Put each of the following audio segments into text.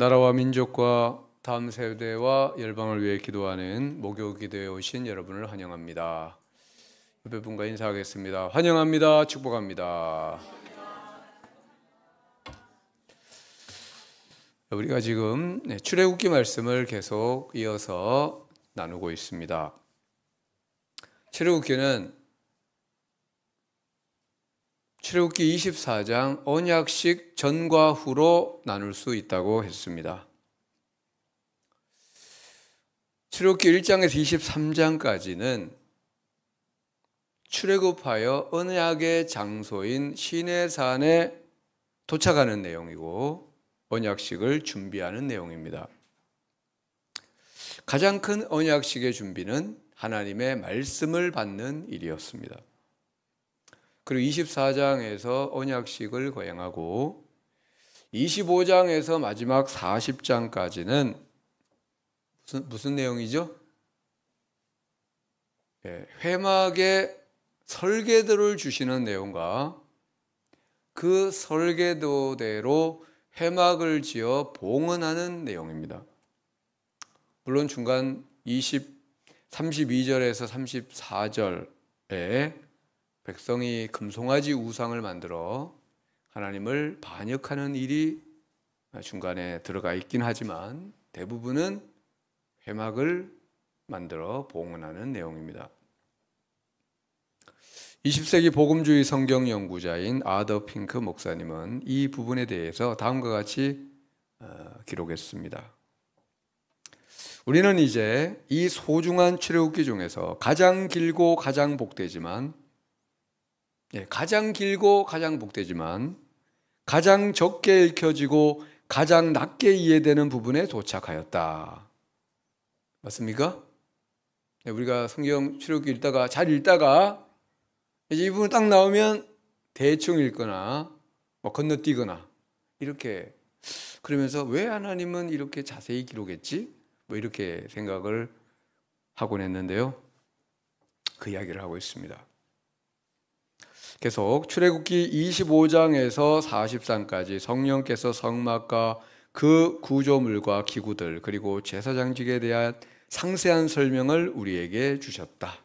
나라와 민족과 다음 세대와 열방을 위해 기도하는 목요 기도에 오신 여러분을 환영합니다. 옆에 분과 인사하겠습니다. 환영합니다. 축복합니다. 우리가 지금 출애굽기 말씀을 계속 이어서 나누고 있습니다. 출애굽기 24장 언약식 전과 후로 나눌 수 있다고 했습니다. 출애굽기 1장에서 23장까지는 출애굽하여 언약의 장소인 시내산에 도착하는 내용이고 언약식을 준비하는 내용입니다. 가장 큰 언약식의 준비는 하나님의 말씀을 받는 일이었습니다. 그리고 24장에서 언약식을 거행하고 25장에서 마지막 40장까지는 무슨 내용이죠? 회막의 설계도를 주시는 내용과 그 설계도대로 회막을 지어 봉헌하는 내용입니다. 물론 중간 32절에서 34절에 백성이 금송아지 우상을 만들어 하나님을 반역하는 일이 중간에 들어가 있긴 하지만 대부분은 회막을 만들어 봉헌하는 내용입니다. 20세기 복음주의 성경 연구자인 아더 핑크 목사님은 이 부분에 대해서 다음과 같이 기록했습니다. 우리는 이제 이 소중한 출애굽기 중에서 가장 길고 가장 복되지만 가장 적게 읽혀지고 가장 낮게 이해되는 부분에 도착하였다. 맞습니까? 우리가 성경 출애굽기 읽다가 잘 읽다가 이제 이 부분 딱 나오면 대충 읽거나 건너뛰거나 이렇게 그러면서 왜 하나님은 이렇게 자세히 기록했지? 이렇게 생각을 하곤 했는데요. 그 이야기를 하고 있습니다. 계속 출애굽기 25장에서 40장까지 성령께서 성막과 그 구조물과 기구들 그리고 제사장직에 대한 상세한 설명을 우리에게 주셨다.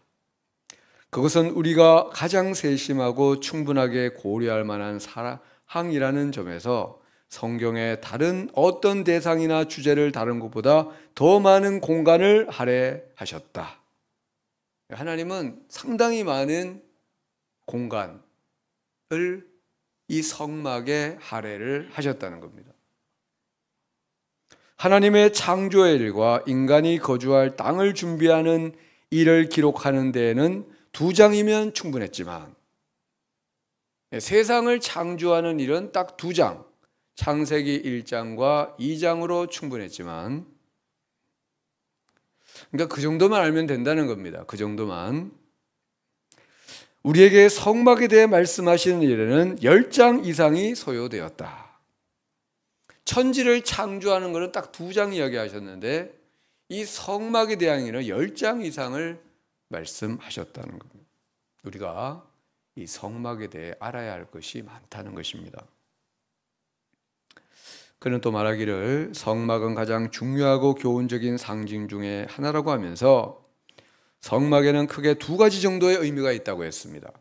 그것은 우리가 가장 세심하고 충분하게 고려할 만한 사항이라는 점에서 성경의 다른 어떤 대상이나 주제를 다룬 것보다 더 많은 공간을 할애하셨다. 하나님은 상당히 많은 공간을 이 성막에 할애를 하셨다는 겁니다. 하나님의 창조의 일과 인간이 거주할 땅을 준비하는 일을 기록하는 데에는 2장이면 충분했지만 세상을 창조하는 일은 딱 2장, 창세기 1장과 2장으로 충분했지만 그러니까 그 정도만 알면 된다는 겁니다. 그 정도만. 우리에게 성막에 대해 말씀하시는 일에는 10장 이상이 소요되었다. 천지를 창조하는 것은 딱 2장 이야기하셨는데 이 성막에 대한 일은 10장 이상을 말씀하셨다는 겁니다. 우리가 이 성막에 대해 알아야 할 것이 많다는 것입니다. 그는 또 말하기를 성막은 가장 중요하고 교훈적인 상징 중에 하나라고 하면서 성막에는 크게 2가지 정도의 의미가 있다고 했습니다.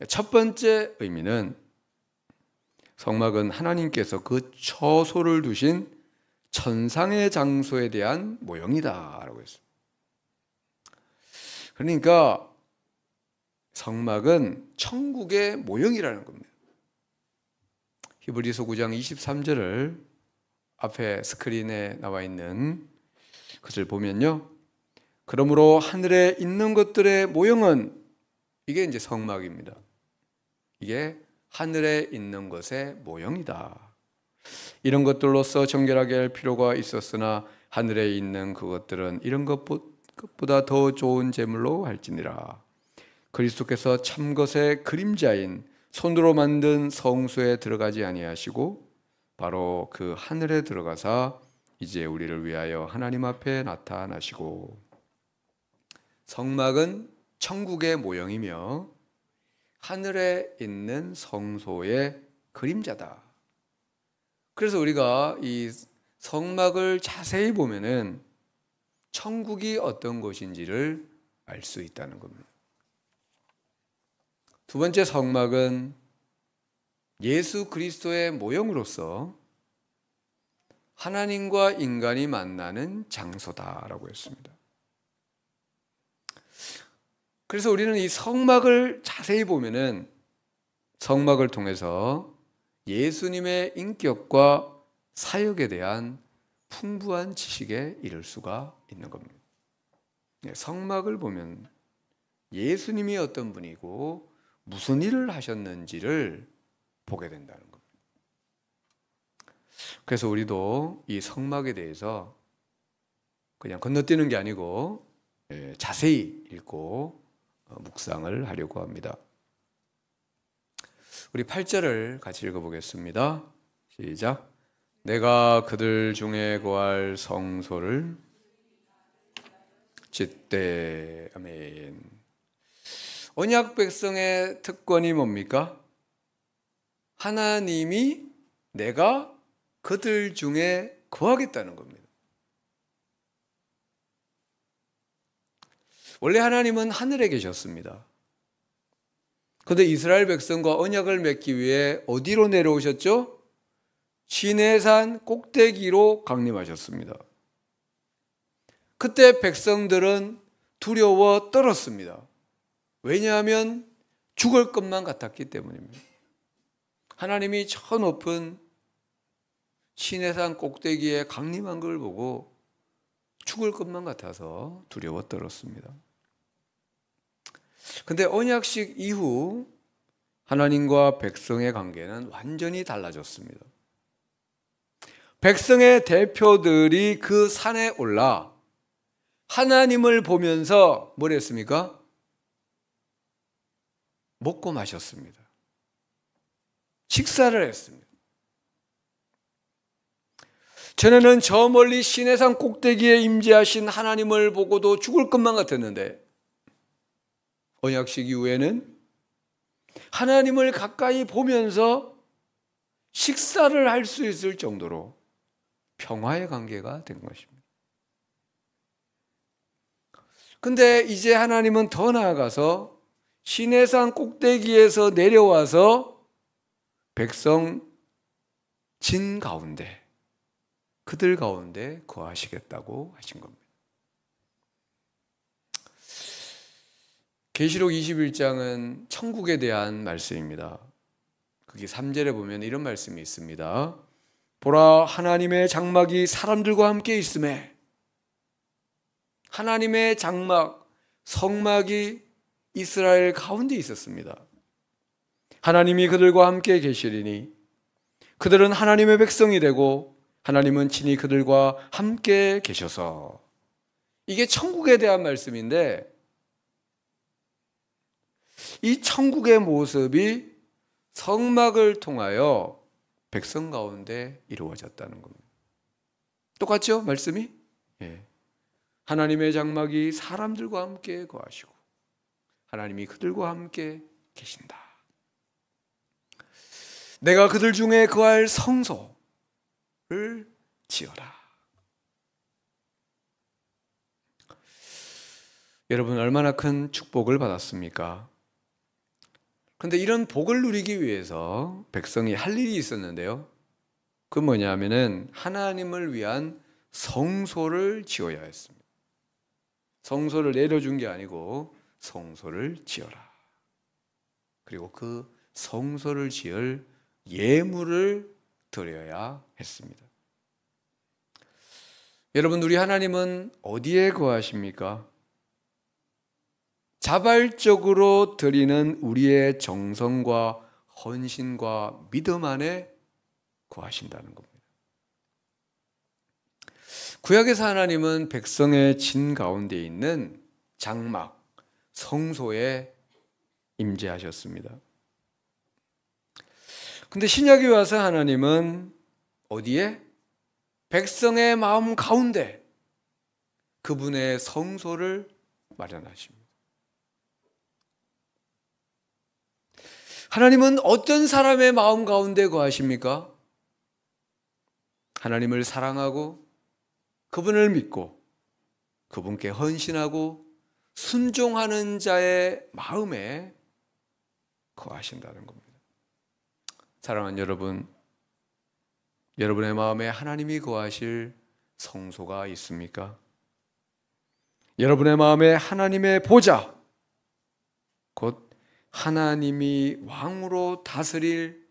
첫 번째 의미는 성막은 하나님께서 그 처소를 두신 천상의 장소에 대한 모형이다라고 했습니다. 그러니까 성막은 천국의 모형이라는 겁니다. 히브리서 9장 23절을 앞에 스크린에 나와 있는 것을 보면요. 그러므로 하늘에 있는 것들의 모형은 이게 이제 성막입니다. 이게 하늘에 있는 것의 모형이다. 이런 것들로서 정결하게 할 필요가 있었으나 하늘에 있는 그것들은 이런 것보다 더 좋은 제물로 할지니라. 그리스도께서 참것의 그림자인 손으로 만든 성소에 들어가지 아니하시고 바로 그 하늘에 들어가사 이제 우리를 위하여 하나님 앞에 나타나시고. 성막은 천국의 모형이며 하늘에 있는 성소의 그림자다. 그래서 우리가 이 성막을 자세히 보면은 천국이 어떤 곳인지를 알 수 있다는 겁니다. 두 번째, 성막은 예수 그리스도의 모형으로서 하나님과 인간이 만나는 장소다라고 했습니다. 그래서 우리는 이 성막을 자세히 보면은 성막을 통해서 예수님의 인격과 사역에 대한 풍부한 지식에 이를 수가 있는 겁니다. 성막을 보면 예수님이 어떤 분이고 무슨 일을 하셨는지를 보게 된다는 겁니다. 그래서 우리도 이 성막에 대해서 그냥 건너뛰는 게 아니고 자세히 읽고 묵상을 하려고 합니다. 우리 8절을 같이 읽어보겠습니다. 시작. 내가 그들 중에 거할 성소를 짓되. 아멘. 언약 백성의 특권이 뭡니까? 하나님이 내가 그들 중에 거하겠다는 겁니다. 원래 하나님은 하늘에 계셨습니다. 그런데 이스라엘 백성과 언약을 맺기 위해 어디로 내려오셨죠? 시내산 꼭대기로 강림하셨습니다. 그때 백성들은 두려워 떨었습니다. 왜냐하면 죽을 것만 같았기 때문입니다. 하나님이 저 높은 시내산 꼭대기에 강림한 걸 보고 죽을 것만 같아서 두려워 떨었습니다. 그런데 언약식 이후 하나님과 백성의 관계는 완전히 달라졌습니다. 백성의 대표들이 그 산에 올라 하나님을 보면서 뭘 했습니까? 먹고 마셨습니다. 식사를 했습니다. 전에는 저 멀리 시내산 꼭대기에 임재하신 하나님을 보고도 죽을 것만 같았는데 언약식 이후에는 하나님을 가까이 보면서 식사를 할 수 있을 정도로 평화의 관계가 된 것입니다. 근데 이제 하나님은 더 나아가서 시내산 꼭대기에서 내려와서 백성 진 가운데, 그들 가운데 거하시겠다고 하신 겁니다. 계시록 21장은 천국에 대한 말씀입니다. 거기 3절에 보면 이런 말씀이 있습니다. 보라, 하나님의 장막이 사람들과 함께 있음에. 하나님의 장막, 성막이 이스라엘 가운데 있었습니다. 하나님이 그들과 함께 계시리니 그들은 하나님의 백성이 되고 하나님은 친히 그들과 함께 계셔서. 이게 천국에 대한 말씀인데 이 천국의 모습이 성막을 통하여 백성 가운데 이루어졌다는 겁니다. 똑같죠? 말씀이? 예. 하나님의 장막이 사람들과 함께 거하시고 하나님이 그들과 함께 계신다. 내가 그들 중에 거할 성소를 지어라. 여러분, 얼마나 큰 축복을 받았습니까? 그런데 이런 복을 누리기 위해서 백성이 할 일이 있었는데요. 그 뭐냐면은 하나님을 위한 성소를 지어야 했습니다. 성소를 내려준 게 아니고 성소를 지어라. 그리고 그 성소를 지을 예물을 드려야 했습니다. 여러분, 우리 하나님은 어디에 거하십니까? 자발적으로 드리는 우리의 정성과 헌신과 믿음 안에 거하신다는 겁니다. 구약에서 하나님은 백성의 진 가운데 있는 장막, 성소에 임재하셨습니다. 근데 신약에 와서 하나님은 어디에? 백성의 마음 가운데 그분의 성소를 마련하십니다. 하나님은 어떤 사람의 마음 가운데 거하십니까? 하나님을 사랑하고 그분을 믿고 그분께 헌신하고 순종하는 자의 마음에 거하신다는 겁니다. 사랑하는 여러분, 여러분의 마음에 하나님이 거하실 성소가 있습니까? 여러분의 마음에 하나님의 보좌, 곧 하나님이 왕으로 다스릴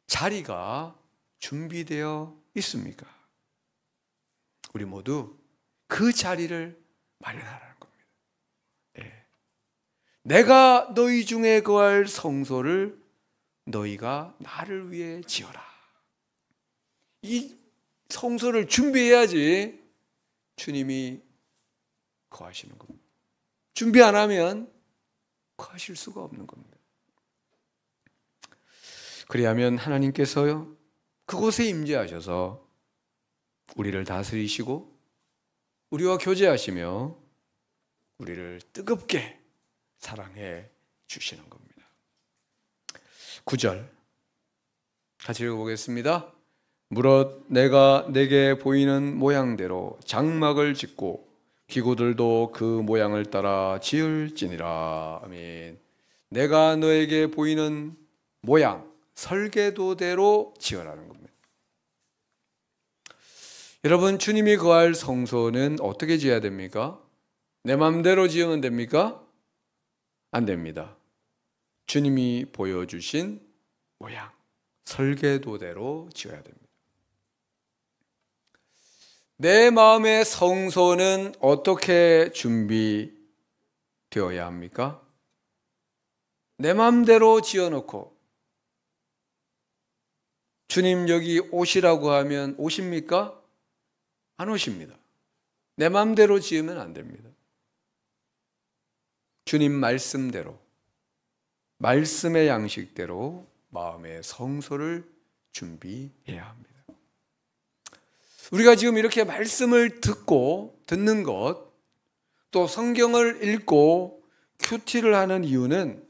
자리가 준비되어 있습니까? 우리 모두 그 자리를 마련하라는 겁니다. 예. 내가 너희 중에 거할 성소를 너희가 나를 위해 지어라. 이 성소를 준비해야지 주님이 거하시는 겁니다. 준비 안 하면 거하실 수가 없는 겁니다. 그리하면 하나님께서요, 그곳에 임재하셔서 우리를 다스리시고 우리와 교제하시며 우리를 뜨겁게 사랑해 주시는 겁니다. 9절 같이 읽어보겠습니다. 무릇 내가 내게 보이는 모양대로 장막을 짓고 기구들도 그 모양을 따라 지을지니라. 아멘. 내가 너에게 보이는 모양, 설계도대로 지으라는 겁니다. 여러분, 주님이 거할 성소는 어떻게 지어야 됩니까? 내 마음대로 지으면 됩니까? 안 됩니다. 주님이 보여주신 모양, 설계도대로 지어야 됩니다. 내 마음의 성소는 어떻게 준비되어야 합니까? 내 마음대로 지어놓고 주님 여기 오시라고 하면 오십니까? 안 오십니다. 내 마음대로 지으면 안 됩니다. 주님 말씀대로, 말씀의 양식대로 마음의 성소를 준비해야 합니다. 우리가 지금 이렇게 말씀을 듣는 것, 또 성경을 읽고 큐티를 하는 이유는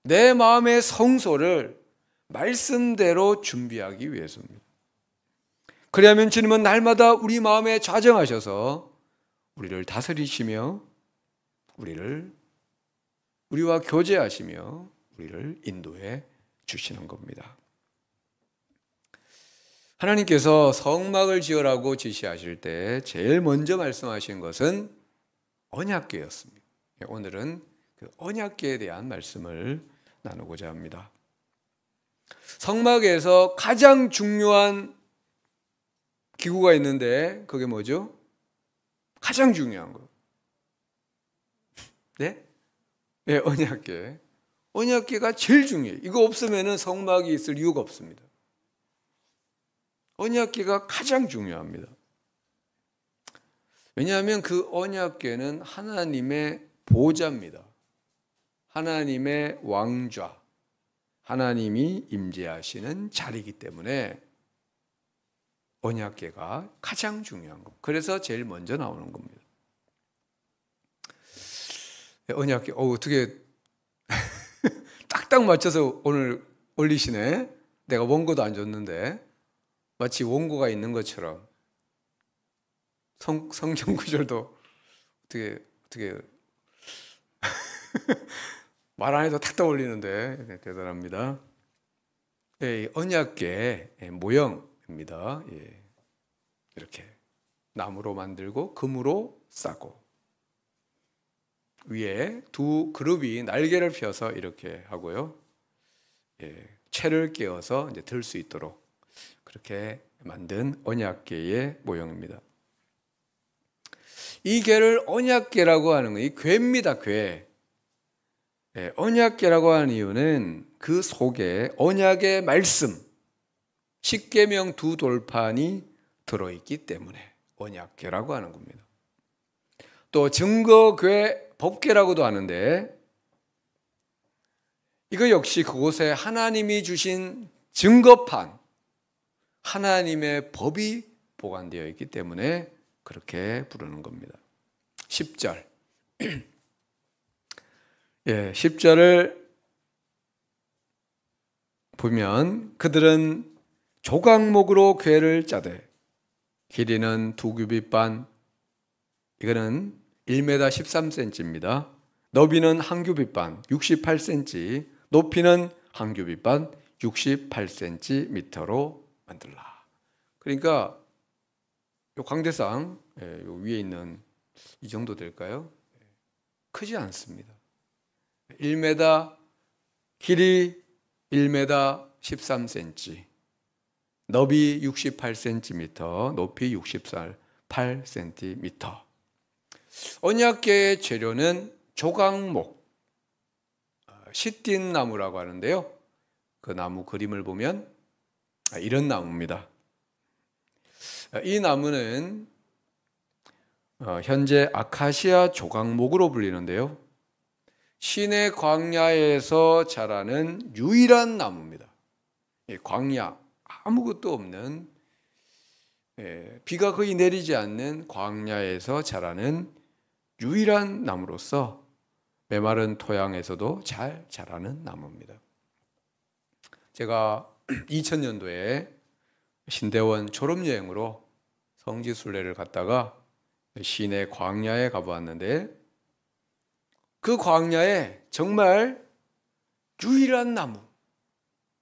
내 마음의 성소를 말씀대로 준비하기 위해서입니다. 그래야면 주님은 날마다 우리 마음에 좌정하셔서 우리를 다스리시며 우리와 교제하시며 우리를 인도해 주시는 겁니다. 하나님께서 성막을 지으라고 지시하실 때 제일 먼저 말씀하신 것은 언약궤였습니다. 오늘은 그 언약궤에 대한 말씀을 나누고자 합니다. 성막에서 가장 중요한 기구가 있는데 그게 뭐죠? 가장 중요한 거. 네? 네, 언약궤. 언약궤가 제일 중요해요. 이거 없으면 성막이 있을 이유가 없습니다. 언약궤가 가장 중요합니다. 왜냐하면 그 언약궤는 하나님의 보좌입니다. 하나님의 왕좌, 하나님이 임재하시는 자리이기 때문에 언약궤가 가장 중요한 것. 그래서 제일 먼저 나오는 겁니다. 언약궤, 어떻게 딱딱 맞춰서 오늘 올리시네. 내가 원고도 안 줬는데 마치 원고가 있는 것처럼 성경 구절도 어떻게 말 안 해도 탁 떠올리는데 대단합니다. 언약궤 모형입니다. 이렇게 나무로 만들고 금으로 싸고 위에 두 그룹이 날개를 펴서 이렇게 하고요. 채를 끼워서 이제 들 수 있도록 그렇게 만든 언약궤의 모형입니다. 이 궤를 언약궤라고 하는 이 궤입니다. 궤. 언약궤라고 하는 이유는 그 속에 언약의 말씀, 십계명 두 돌판이 들어있기 때문에 언약궤라고 하는 겁니다. 또 증거궤, 법궤라고도 하는데 이거 역시 그곳에 하나님이 주신 증거판, 하나님의 법이 보관되어 있기 때문에 그렇게 부르는 겁니다. 10절 10절을 보면 그들은 조각목으로 궤를 짜되 길이는 2규빗 반, 이거는 1m 13cm입니다. 너비는 1규빗 반 68cm, 높이는 1규빗 반 68cm로 만들라. 그러니까 요 광대상 요 위에 있는 이 정도 될까요? 크지 않습니다. 1m, 길이 1m 13cm, 너비 68cm, 높이 68cm. 언약궤의 재료는 조각목, 시띠나무라고 하는데요. 그 나무 그림을 보면 이런 나무입니다. 이 나무는 현재 아카시아 조각목으로 불리는데요. 시내 광야에서 자라는 유일한 나무입니다. 광야, 아무것도 없는, 비가 거의 내리지 않는 광야에서 자라는 유일한 나무로서 메마른 토양에서도 잘 자라는 나무입니다. 제가 2000년도에 신대원 졸업여행으로 성지순례를 갔다가 시내 광야에 가보았는데, 그 광야에 정말 유일한 나무,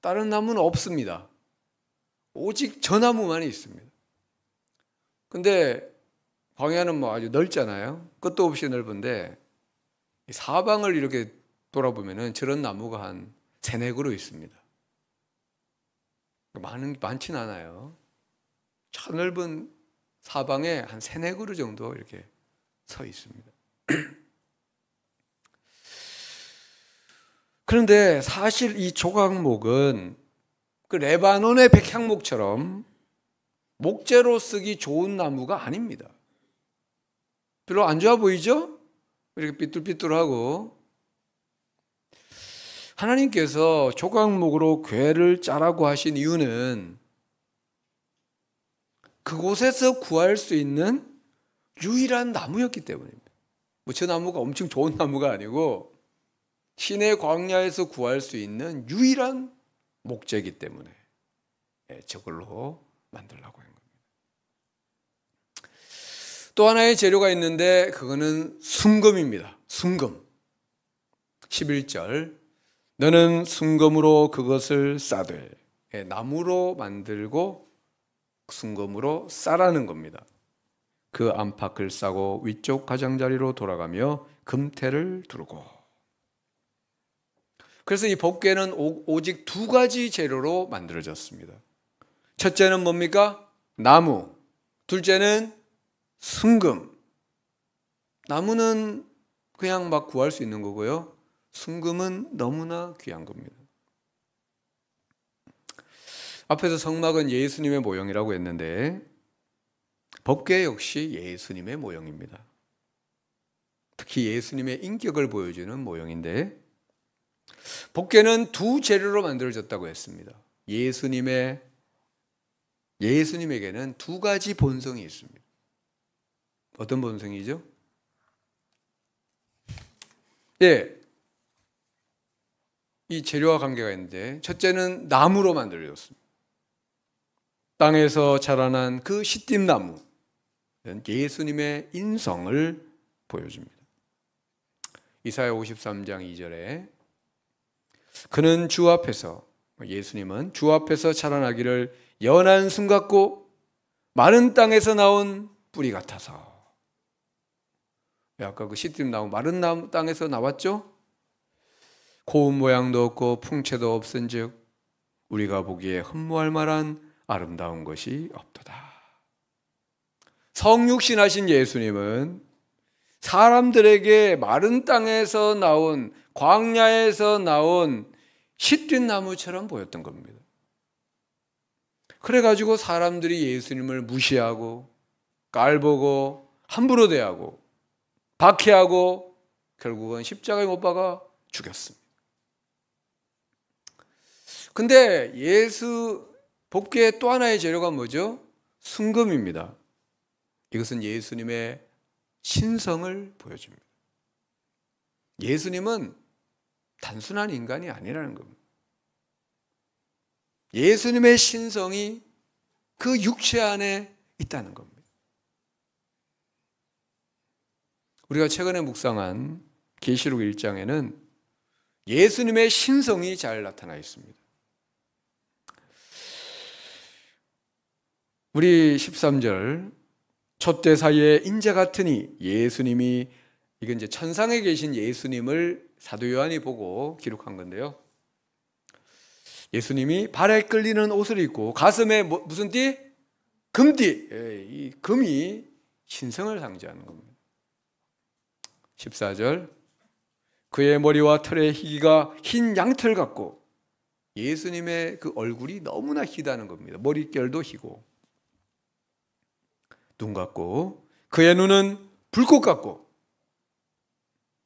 다른 나무는 없습니다. 오직 저 나무만 있습니다. 근데 광야는 뭐 아주 넓잖아요. 끝도 없이 넓은데 사방을 이렇게 돌아보면은 저런 나무가 한 3-4그루 있습니다. 많진 않아요. 저 넓은 사방에 한 3-4그루 정도 이렇게 서 있습니다. 그런데 사실 이 조각목은 그 레바논의 백향목처럼 목재로 쓰기 좋은 나무가 아닙니다. 별로 안 좋아 보이죠? 이렇게 삐뚤삐뚤하고. 하나님께서 조각목으로 궤를 짜라고 하신 이유는 그곳에서 구할 수 있는 유일한 나무였기 때문입니다. 뭐 저 나무가 엄청 좋은 나무가 아니고 시내 광야에서 구할 수 있는 유일한 목재이기 때문에 저걸로 만들려고 한 겁니다. 또 하나의 재료가 있는데 그거는 순금입니다. 순금. 11절, 너는 순금으로 그것을 싸되, 나무로 만들고 순금으로 싸라는 겁니다. 그 안팎을 싸고 위쪽 가장자리로 돌아가며 금태를 두르고. 그래서 이 법궤는 오직 2가지 재료로 만들어졌습니다. 첫째는 뭡니까? 나무. 둘째는 순금. 나무는 그냥 막 구할 수 있는 거고요. 순금은 너무나 귀한 겁니다. 앞에서 성막은 예수님의 모형이라고 했는데 법궤 역시 예수님의 모형입니다. 특히 예수님의 인격을 보여주는 모형인데, 법궤는 2 재료로 만들어졌다고 했습니다. 예수님에게는 2가지 본성이 있습니다. 어떤 본성이죠? 이 재료와 관계가 있는데, 첫째는 나무로 만들어졌습니다. 땅에서 자라난 그 시띠나무, 예수님의 인성을 보여줍니다. 이사야 53장 2절에 그는 주 앞에서, 예수님은 주 앞에서 자라나기를 연한 순 같고 마른 땅에서 나온 뿌리 같아서. 아까 그 시띠나무 마른 땅에서 나왔죠? 고운 모양도 없고 풍채도 없은즉 우리가 보기에 흠모할 만한 아름다운 것이 없도다. 성육신하신 예수님은 사람들에게 마른 땅에서 나온, 광야에서 나온 시띠나무처럼 보였던 겁니다. 그래가지고 사람들이 예수님을 무시하고 깔보고 함부로 대하고 박해하고 결국은 십자가에 못 박아 죽였습니다. 근데 법궤의 또 하나의 재료가 뭐죠? 순금입니다. 이것은 예수님의 신성을 보여줍니다. 예수님은 단순한 인간이 아니라는 겁니다. 예수님의 신성이 그 육체 안에 있다는 겁니다. 우리가 최근에 묵상한 계시록 1장에는 예수님의 신성이 잘 나타나 있습니다. 우리 13절 촛대 사이에 인자 같으니, 예수님이, 이건 이제 천상에 계신 예수님을 사도 요한이 보고 기록한 건데요. 예수님이 발에 끌리는 옷을 입고 가슴에 무슨 띠? 금띠. 이 금이 신성을 상징하는 겁니다. 14절 그의 머리와 털의 희기가 흰 양털 같고, 예수님의 그 얼굴이 너무나 희다는 겁니다. 머릿결도 희고 눈 같고, 그의 눈은 불꽃 같고,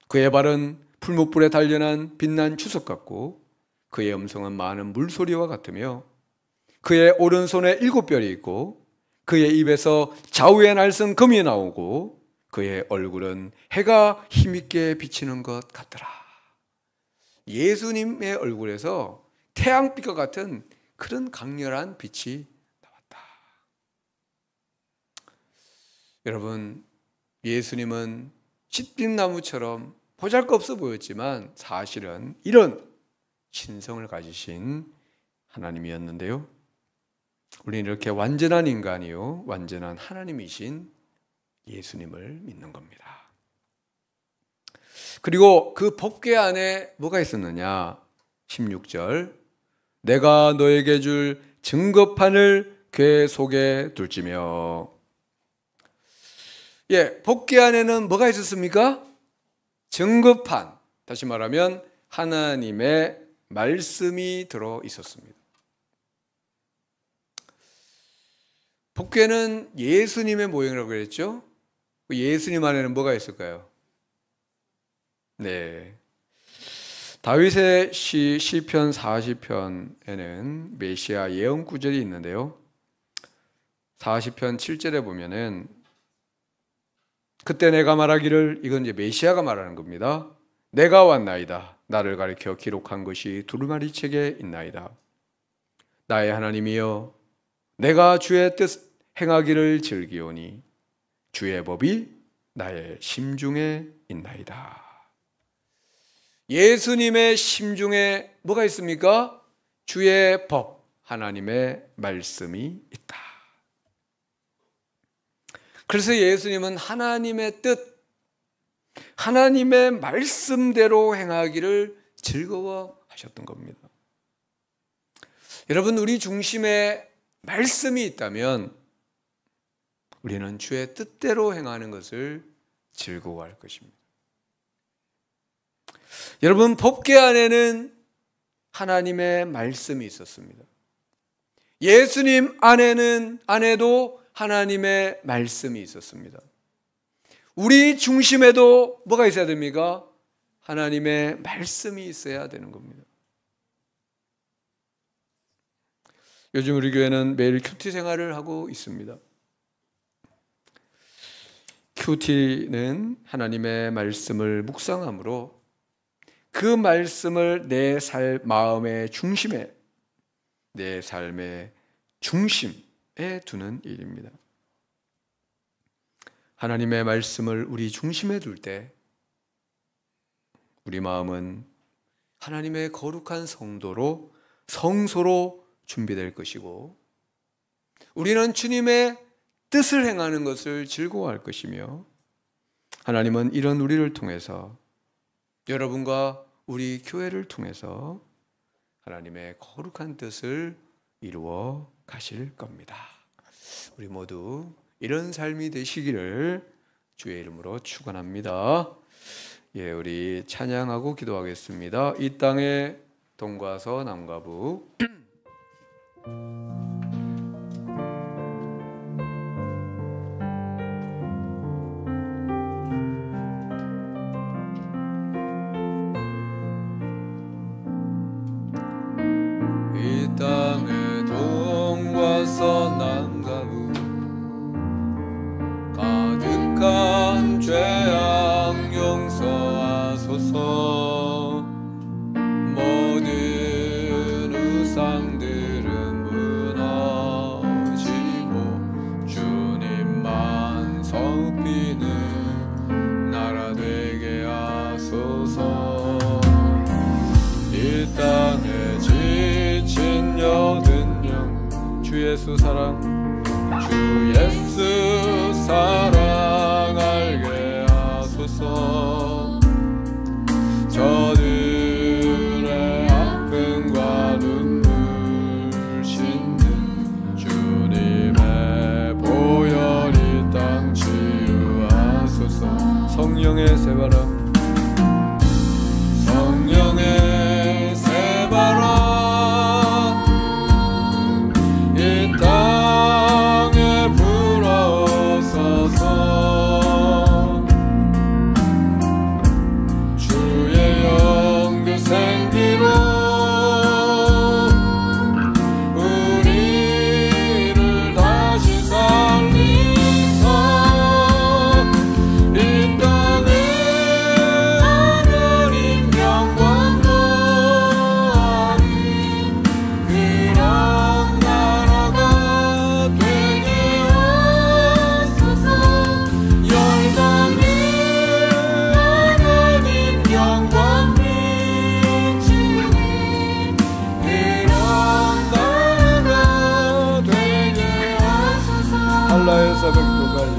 그의 발은 풀무불에 단련한 빛난 주석 같고, 그의 음성은 많은 물소리와 같으며, 그의 오른손에 7뼈리 있고, 그의 입에서 좌우의 날선 금이 나오고, 그의 얼굴은 해가 힘있게 비치는 것 같더라. 예수님의 얼굴에서 태양빛과 같은 그런 강렬한 빛이 나왔다. 여러분, 예수님은 싯빛나무처럼 보잘것없어 보였지만 사실은 이런 신성을 가지신 하나님이었는데요. 우리는 이렇게 완전한 인간이요, 완전한 하나님이신 예수님을 믿는 겁니다. 그리고 그 법궤 안에 뭐가 있었느냐? 16절 내가 너에게 줄 증거판을 궤 속에 둘지며. 법궤 안에는 뭐가 있었습니까? 증거판, 다시 말하면 하나님의 말씀이 들어 있었습니다. 법궤는 예수님의 모형이라고 그랬죠? 예수님 안에는 뭐가 있을까요? 네, 다윗의 시편 40편에는 메시아 예언 구절이 있는데요. 40편 7절에 보면은 그때 내가 말하기를, 이건 이제 메시아가 말하는 겁니다. 내가 왔나이다. 나를 가리켜 기록한 것이 두루마리 책에 있나이다. 나의 하나님이여, 내가 주의 뜻 행하기를 즐기오니 주의 법이 나의 심중에 있나이다. 예수님의 심중에 뭐가 있습니까? 주의 법, 하나님의 말씀이 있다. 그래서 예수님은 하나님의 뜻, 하나님의 말씀대로 행하기를 즐거워하셨던 겁니다. 여러분, 우리 중심에 말씀이 있다면 우리는 주의 뜻대로 행하는 것을 즐거워할 것입니다. 여러분, 법궤 안에는 하나님의 말씀이 있었습니다. 예수님 안에도 하나님의 말씀이 있었습니다. 우리 중심에도 뭐가 있어야 됩니까? 하나님의 말씀이 있어야 되는 겁니다. 요즘 우리 교회는 매일 큐티 생활을 하고 있습니다. 큐티는 하나님의 말씀을 묵상함으로 그 말씀을 내 마음의 중심에, 내 삶의 중심에 두는 일입니다. 하나님의 말씀을 우리 중심에 둘 때 우리 마음은 하나님의 거룩한 성소로 준비될 것이고, 우리는 주님의 뜻을 행하는 것을 즐거워할 것이며, 하나님은 이런 우리를 통해서, 여러분과 우리 교회를 통해서 하나님의 거룩한 뜻을 이루어 가실 겁니다. 우리 모두 이런 삶이 되시기를 주의 이름으로 축원합니다. 우리 찬양하고 기도하겠습니다. 이 땅의 동과 서 남과 북. 이 땅의 동과 서남과 북, 가득한 죄악 용서하소서. 모든 우상들은 예수 사랑, 주 예수 사랑 알게 하소서. 저들의 아픔과 눈물 씻는 주님의 보혈이 땅 치유하소서. 성령의 새바람, 성령의 새바람 이 땅에 불어서서 주의 영그 생기로 우리를 다시 살리사 이 땅에 하늘인 영광 더하는 그런 나라가 되게 하소서. 열방에 하늘인 영광 비추는 그런 나라가 되게 하소서. 알라에서 백두까지,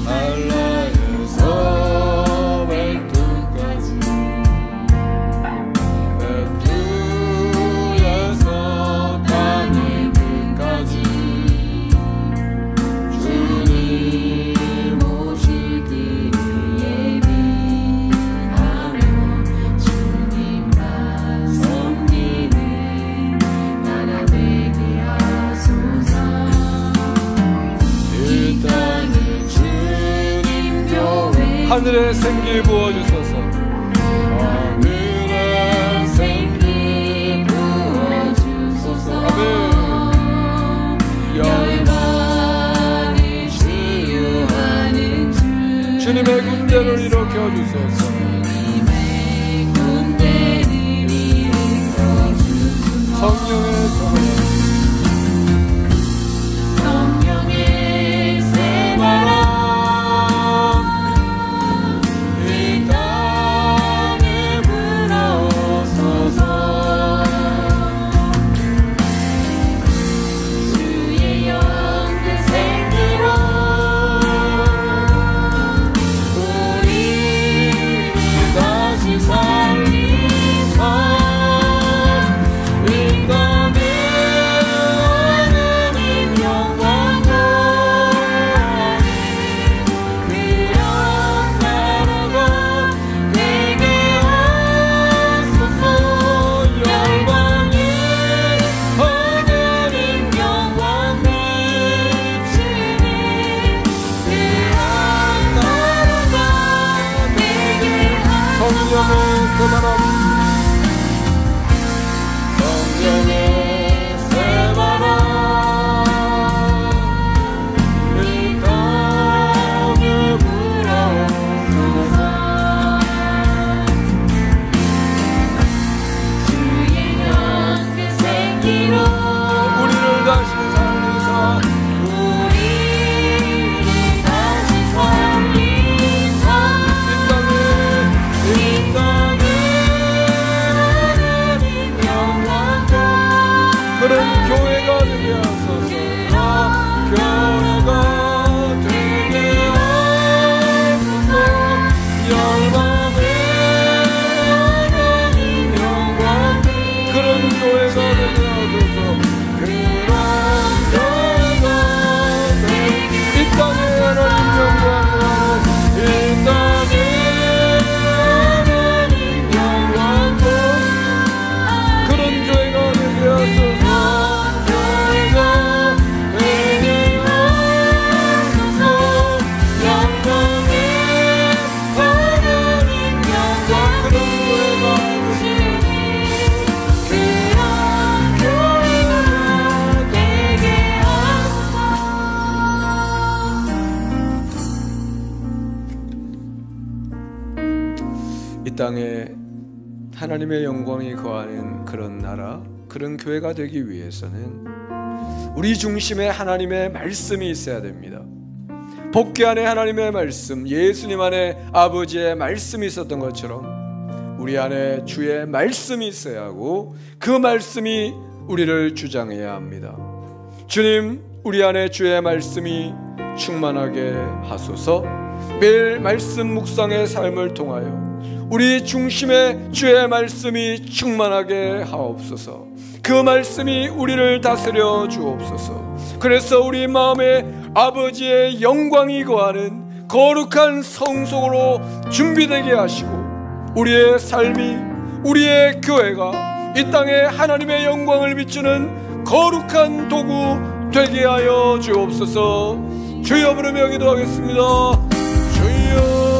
알라에서 백두까지, 백두에서 땅의 끝까지 주님 오시기를 예비하며 주님만 섬기는 나라 되게 하소서. 이 땅에 주님 교회 하늘에 생기 부어주소서. 하늘에 생기 부어주소서. 아멘. 열방을 치유하는 주님의 군대를 일으켜 주소서. 주님의 군대를 일으켜 주소서. 성령의 새바람, 성령의 새바람 이 땅에 불어서서 주의 영그 생기로 우리를 다시 살리사 이 땅에 하늘인 영광 더하는 그런 나라가 되게 하소서. 열방에 하늘인 영광 비추는 그런 나라가 되게 하소서. 성령의 새바람, 성령의 새바람 이 땅에 불어서서 주의 영그 생기로 우리를 다시 살리사 우리를 다시 살리사 이 땅에 하늘인 영광 그런 교회가 되게 하소서. 교회가 되게 하소서. 열방에 하늘인 영광 그런 교회가 되게 하소서. 그런 교회가 되게 이 땅에 하나님 영광으로 이 땅에 하나님 영광으로 그런 교회가 되게 하소서. 교회가 되게 하소서. 영광에 하나님 영광 그런 교회가 되게 하소서. 이 땅에 하나님의 영광이 거하는 그런 나라, 그런 교회가 되기 위해서는 우리 중심에 하나님의 말씀이 있어야 됩니다. 복귀 안에 하나님의 말씀, 예수님 안에 아버지의 말씀이 있었던 것처럼 우리 안에 주의 말씀이 있어야 하고 그 말씀이 우리를 주장해야 합니다. 주님, 우리 안에 주의 말씀이 충만하게 하소서. 매일 말씀 묵상의 삶을 통하여 우리 중심에 주의 말씀이 충만하게 하옵소서. 그 말씀이 우리를 다스려 주옵소서. 그래서 우리 마음에 아버지의 영광이 거하는 거룩한 성속으로 준비되게 하시고, 우리의 삶이, 우리의 교회가 이 땅에 하나님의 영광을 비추는 거룩한 도구 되게 하여 주옵소서. 주여 부르며 기도하겠습니다. 주여.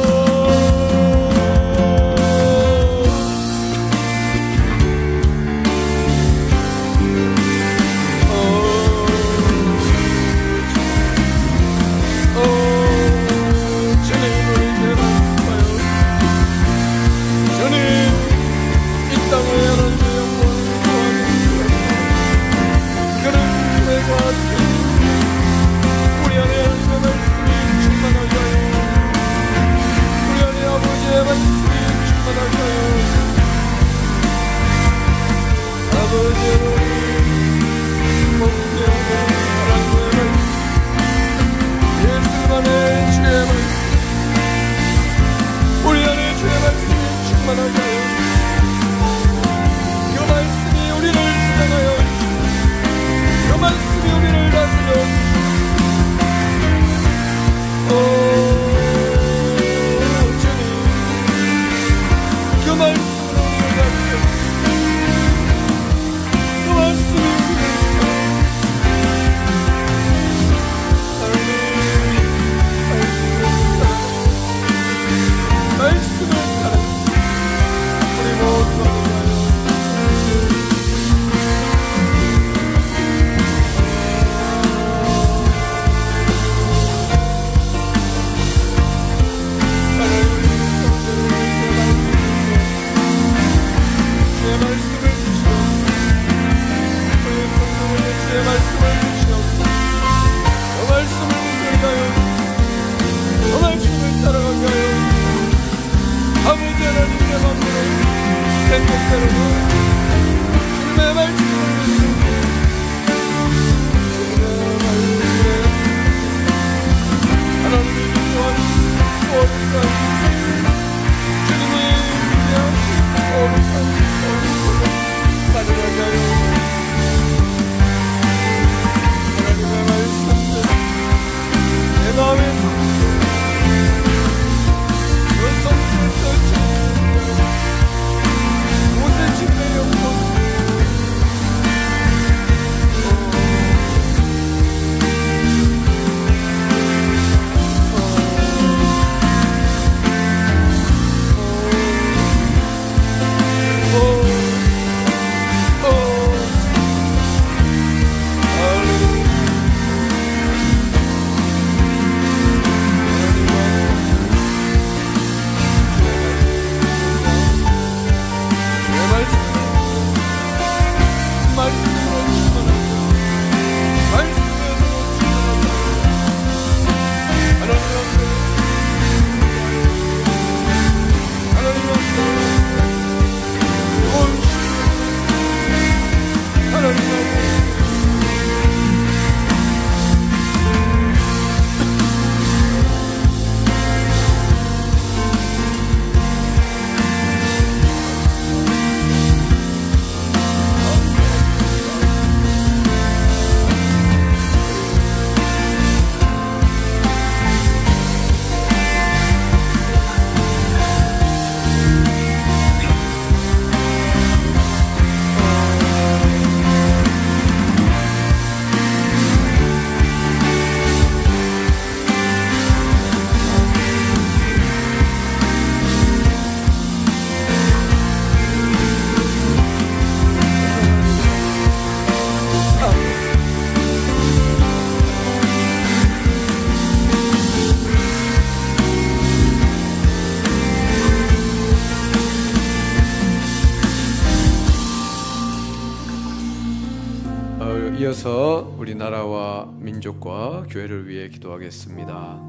이어서 우리나라와 민족과 교회를 위해 기도하겠습니다.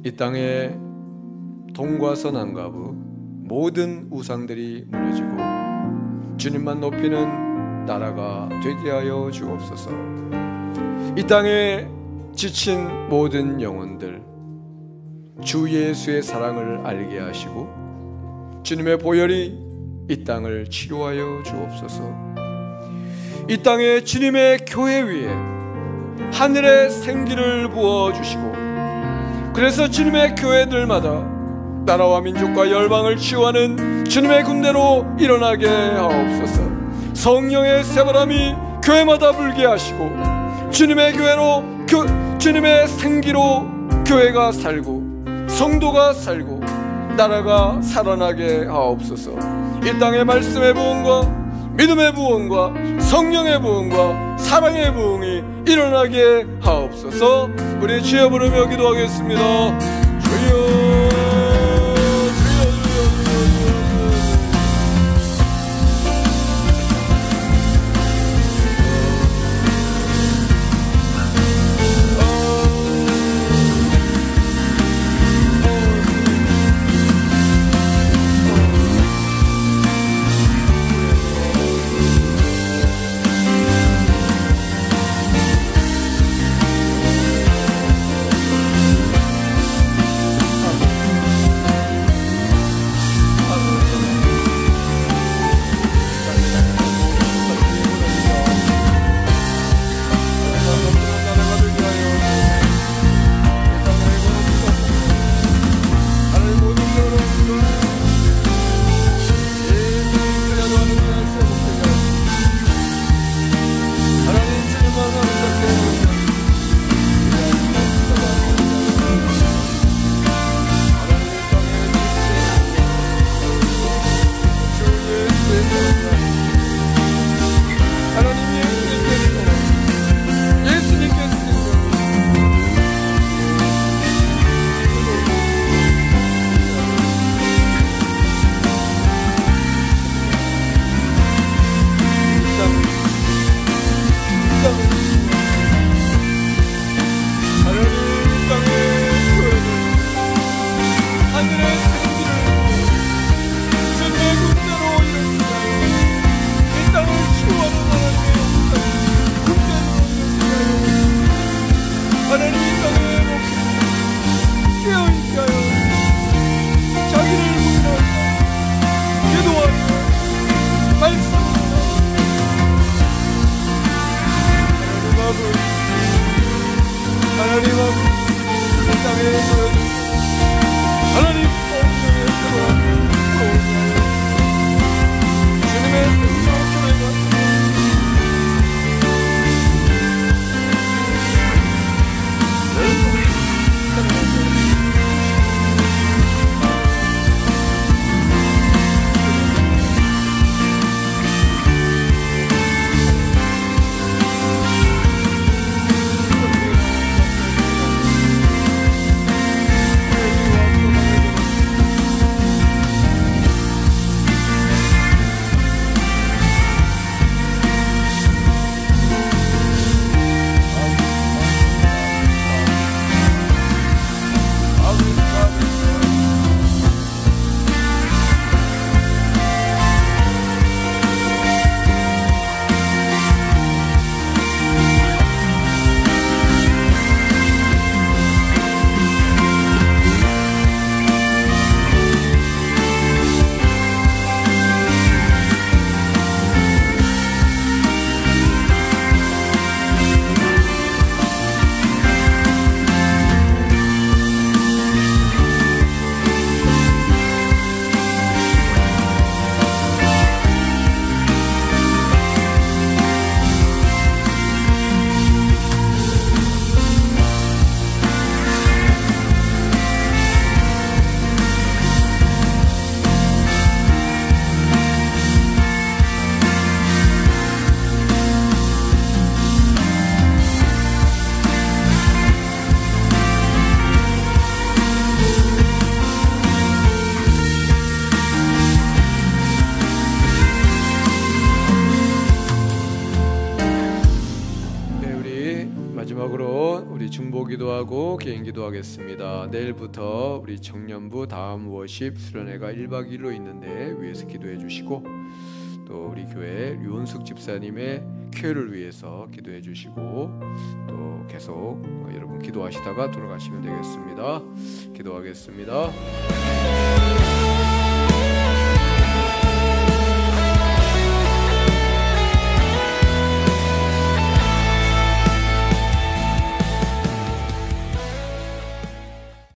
이 땅에 동과서남가부 모든 우상들이 무너지고 주님만 높이는 나라가 되게 하여 주옵소서. 이 땅에 지친 모든 영혼들 주 예수의 사랑을 알게 하시고 주님의 보혈이 이 땅을 치료하여 주옵소서. 이 땅에 주님의 교회 위에 하늘의 생기를 부어주시고, 그래서 주님의 교회들마다 나라와 민족과 열방을 치유하는 주님의 군대로 일어나게 하옵소서. 성령의 새바람이 교회마다 불게 하시고 주님의 교회로 주님의 생기로 교회가 살고 성도가 살고 나라가 살아나게 하옵소서. 이 땅의 말씀의 부흥과 믿음의 부흥과 성령의 부흥과 사랑의 부흥이 일어나게 하옵소서. 우리 주여 부르며 기도하겠습니다. 주여 중보기도하고 개인기도하겠습니다. 내일부터 우리 청년부 다음 워십 수련회가 1박 2일로 있는데 위에서 기도해 주시고, 또 우리 교회 류은숙 집사님의 교회를 위해서 기도해 주시고 또 계속 여러분 기도하시다가 돌아가시면 되겠습니다. 기도하겠습니다.